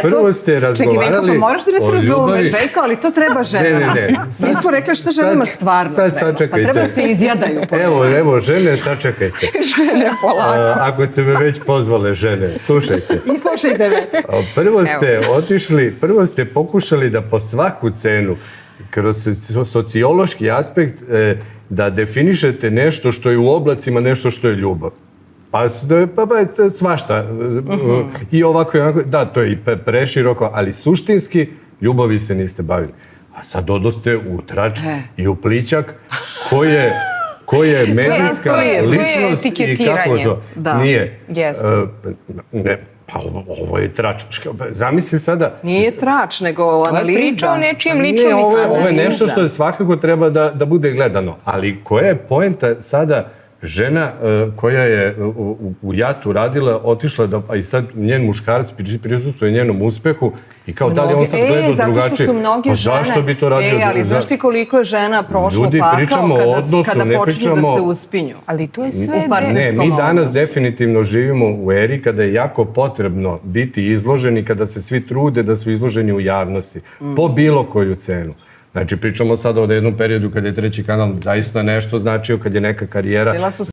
Prvo ste razgovarali... Čekaj, Veljko, pa moraš da ne se razumeš. Veljko, ali to treba ženama. Mi smo rekli šta ženama stvarno treba. Pa treba da se izjadaju. Evo, žene, sačekajte. Žene, polako. Ako ste me već pozvale žene, slušajte. I slušajte me. Prvo ste pokušali da po svaku cenu, kroz sociološki aspekt, da definišete nešto što je u oblacima, nešto što je ljubav. Pa svašta. I ovako i onako. Da, to je i preširoko, ali suštinski ljubavi se niste bavili. A sad odoste u trač i u plićak ko je medijska ličnost i kako to. Nije. Ne, pa ovo je trač. Zamisli sada... Nije trač, nego analiza. Priča o nečijem ličnom iskustvu. Ovo je nešto što svakako treba da bude gledano. Ali koja je poenta sada žena koja je u JAT-u radila, otišla a i sad njen muškarac prisustuje njenom uspehu i kao da li on sad gleda drugačije. Zato što su mnoge žene... Pa zašto bi to radio? Ali znaš ti koliko je žena prošlo pakao kada počinju da se uspinju? Ali to je sve... Ne, mi danas definitivno živimo u eri kada je jako potrebno biti izloženi, kada se svi trude da su izloženi u javnosti, po bilo koju cenu. Znači, pričamo sada o jednom periodu kada je 3. kanal zaista nešto značio, kad je neka karijera